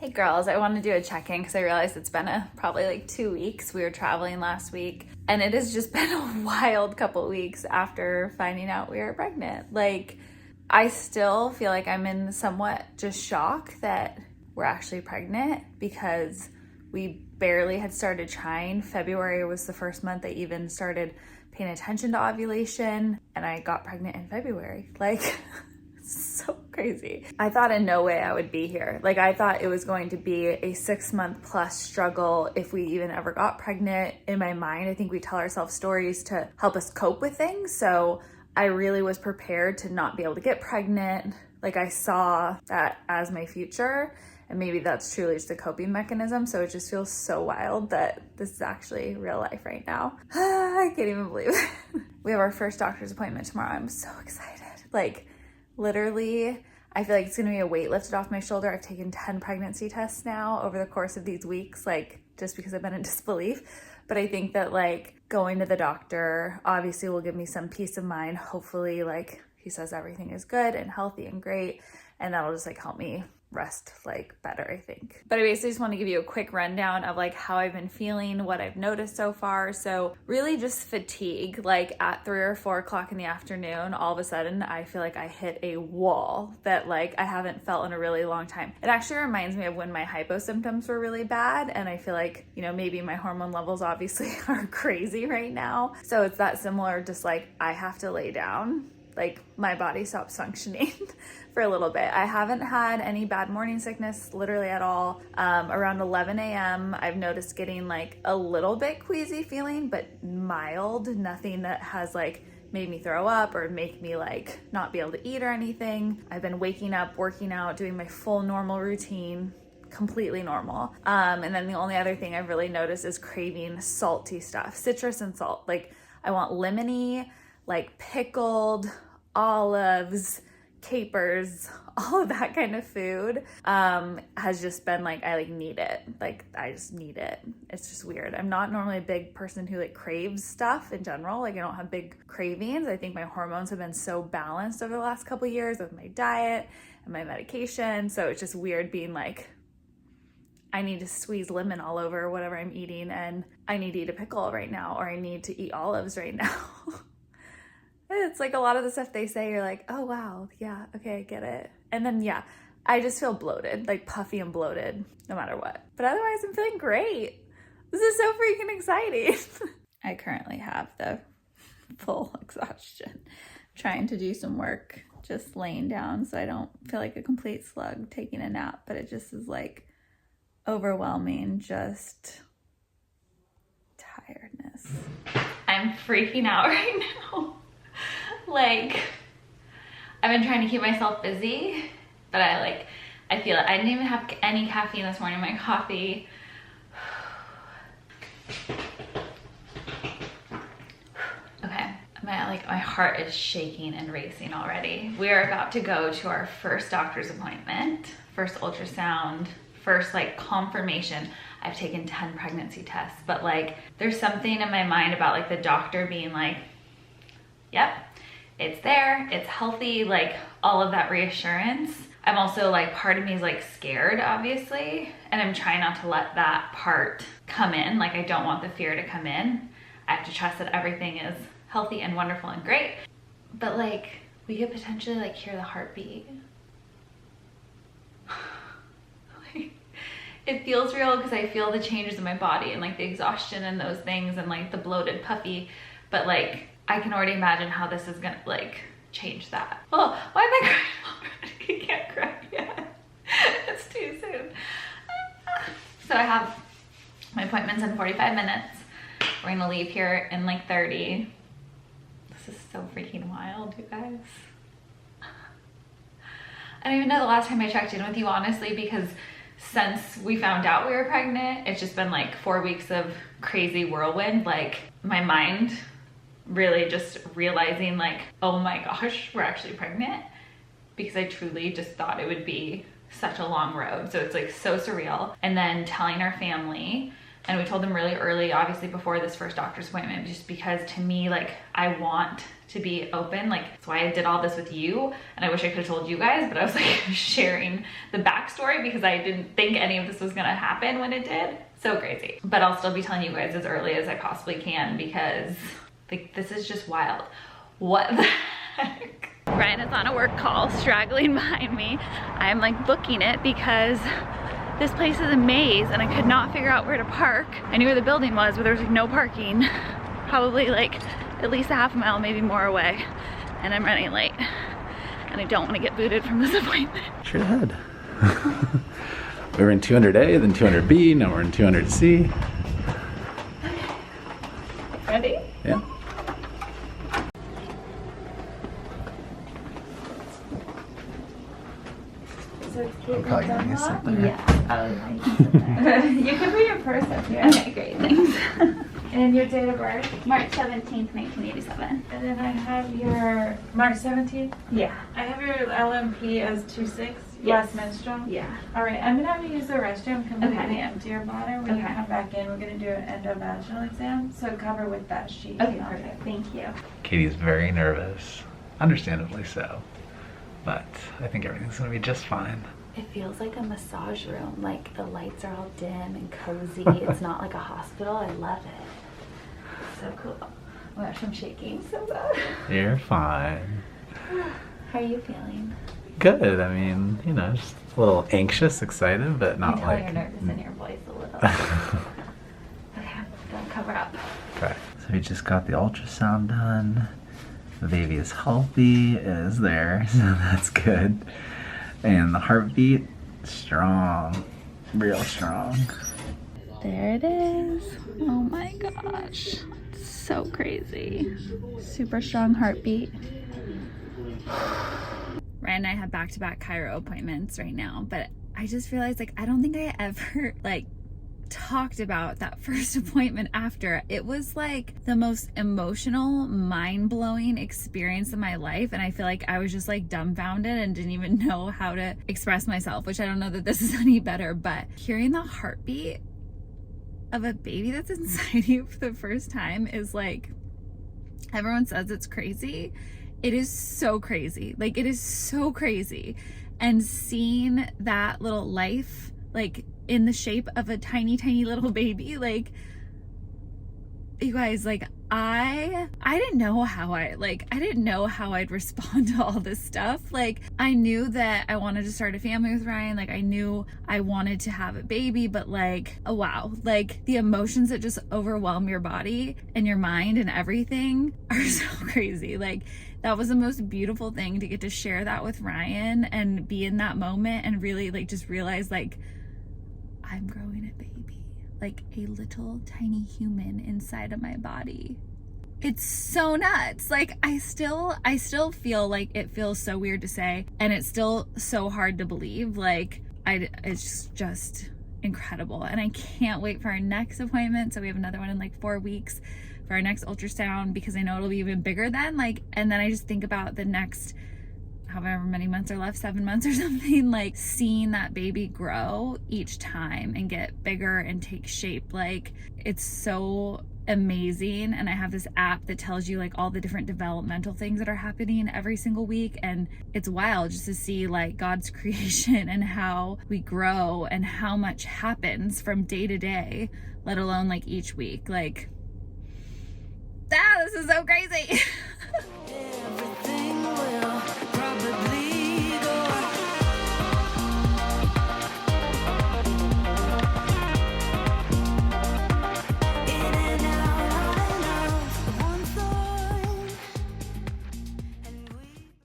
Hey girls, I want to do a check-in because I realized it's been probably like 2 weeks. We were traveling last week and it has just been a wild couple weeks after finding out we were pregnant. Like, I still feel like I'm in somewhat just shock that we're actually pregnant because we barely had started trying. February was the first month I even started paying attention to ovulation, and I got pregnant in February. Like, so crazy. I thought in no way I would be here. Like, I thought it was going to be a 6-month plus struggle if we even ever got pregnant. In my mind, I think we tell ourselves stories to help us cope with things. So I really was prepared to not be able to get pregnant. Like, I saw that as my future, and maybe that's truly just a coping mechanism. So it just feels so wild that this is actually real life right now. I can't even believe it. We have our first doctor's appointment tomorrow. I'm so excited. Like, literally, I feel like it's gonna be a weight lifted off my shoulder. I've taken 10 pregnancy tests now over the course of these weeks, like, just because I've been in disbelief. But I think that, like, going to the doctor obviously will give me some peace of mind. Hopefully, like, he says everything is good and healthy and great, and that'll just, like, help me rest, like, better, I think. But I basically just want to give you a quick rundown of, like, how I've been feeling, what I've noticed so far. So really just fatigue. Like, at 3 or 4 o'clock in the afternoon, all of a sudden I feel like I hit a wall that, like, I haven't felt in a really long time. It actually reminds me of when my hypo symptoms were really bad, and I feel like, you know, maybe my hormone levels obviously are crazy right now. So it's that similar, just like I have to lay down. Like, my body stops functioning for a little bit. I haven't had any bad morning sickness literally at all. Around 11 a.m. I've noticed getting like a little bit queasy feeling, but mild, nothing that has like made me throw up or make me like not be able to eat or anything. I've been waking up, working out, doing my full normal routine, completely normal. And then the only other thing I've really noticed is craving salty stuff, citrus and salt. Like, I want lemony, like pickled olives, capers, all of that kind of food has just been like, I like need it. Like, I just need it. It's just weird. I'm not normally a big person who like craves stuff in general. Like, I don't have big cravings. I think my hormones have been so balanced over the last couple of years with my diet and my medication. So it's just weird being like, I need to squeeze lemon all over whatever I'm eating, and I need to eat a pickle right now, or I need to eat olives right now. It's like a lot of the stuff they say, you're like, oh wow, yeah, okay, I get it. And then yeah, I just feel bloated, like puffy and bloated no matter what. But otherwise, I'm feeling great. This is so freaking exciting. I currently have the full exhaustion, trying to do some work, just laying down so I don't feel like a complete slug taking a nap, but it just is like overwhelming, just tiredness. I'm freaking out right now. Like, I've been trying to keep myself busy, but I feel it. I didn't even have any caffeine this morning. My coffee. Okay, my heart is shaking and racing already. We are about to go to our first doctor's appointment, first ultrasound, first like confirmation. I've taken 10 pregnancy tests, but like, there's something in my mind about like the doctor being like, yep, it's there, it's healthy, like all of that reassurance. I'm also like, part of me is like scared, obviously, and I'm trying not to let that part come in. Like, I don't want the fear to come in. I have to trust that everything is healthy and wonderful and great. But like, we could potentially like hear the heartbeat. Like, it feels real because I feel the changes in my body and like the exhaustion and those things and like the bloated puffy, but like, I can already imagine how this is gonna like change that. Oh, why am I crying already? I can't cry yet. It's too soon. So I have my appointment's in 45 minutes. We're gonna leave here in like 30. This is so freaking wild, you guys. I don't even know the last time I checked in with you, honestly, because since we found out we were pregnant, it's just been like 4 weeks of crazy whirlwind. Like, my mind really just realizing like, oh my gosh, we're actually pregnant, because I truly just thought it would be such a long road. So it's like so surreal. And then telling our family, And we told them really early, obviously before this first doctor's appointment, just because to me, like, I want to be open. Like, that's why I did all this with you. And I wish I could have told you guys, but I was like sharing the backstory because I didn't think any of this was gonna happen when it did. So crazy. But I'll still be telling you guys as early as I possibly can because like, this is just wild. What the heck? Ryan is on a work call, straggling behind me. I'm like booking it because this place is a maze and I could not figure out where to park. I knew where the building was, but there was like no parking. Probably like at least a half a mile, maybe more away. And I'm running late. And I don't want to get booted from this appointment. Straight ahead. We were in 200A, then 200B, now we're in 200C. Ready? Yeah. I'm probably gonna need something. Yeah. You can put your purse up here. Okay, great, thanks. And your date of birth? March 17th, 1987. And then I have your March 17th? Yeah. I have your LMP as 2/6, Yes. last menstrual. Yeah. All right, I'm gonna have you use the restroom, completely Okay. empty your bladder. When you Okay. come back in, we're gonna do an endovaginal exam, so cover with that sheet. Okay, perfect. Thank you. Katie's very nervous, understandably so, but I think everything's gonna be just fine. It feels like a massage room. Like the lights are all dim and cozy. It's not like a hospital. I love it. So cool. Oh my gosh, I'm shaking so bad. You're fine. How are you feeling? Good. I mean, you know, just a little anxious, excited, but I not can tell like. you're nervous in your voice a little. Okay, don't cover up. Okay. So we just got the ultrasound done. The baby is healthy, it is there, so that's good. And the heartbeat, strong, real strong. There it is. Oh my gosh. So crazy. Super strong heartbeat. Ryan and I have back-to-back chiro appointments right now, but I just realized like I don't think I ever like talked about that first appointment after. It was like the most emotional, mind-blowing experience of my life, and I feel like I was just like dumbfounded and didn't even know how to express myself, which I don't know that this is any better, but hearing the heartbeat of a baby that's inside you for the first time is like, everyone says it's crazy. It is so crazy. Like, it is so crazy. And seeing that little life like in the shape of a tiny little baby, like, you guys, like I didn't know how I didn't know how I'd respond to all this stuff. Like, I knew that I wanted to start a family with Ryan. Like, I knew I wanted to have a baby, but like, oh wow, like the emotions that just overwhelm your body and your mind and everything are so crazy. Like, that was the most beautiful thing to get to share that with Ryan and be in that moment and really like just realize like I'm growing a baby, like a little tiny human inside of my body. It's so nuts. Like, I still feel like it feels so weird to say, and it's still so hard to believe. Like, it's just incredible. And I can't wait for our next appointment. So we have another one in like 4 weeks for our next ultrasound, because I know it'll be even bigger then. Like, and then I just think about the next however many months are left, 7 months or something, like seeing that baby grow each time and get bigger and take shape. Like, it's so amazing. And I have this app that tells you like all the different developmental things that are happening every single week, and it's wild just to see like God's creation and how we grow and how much happens from day to day, let alone like each week. Like, this is so crazy.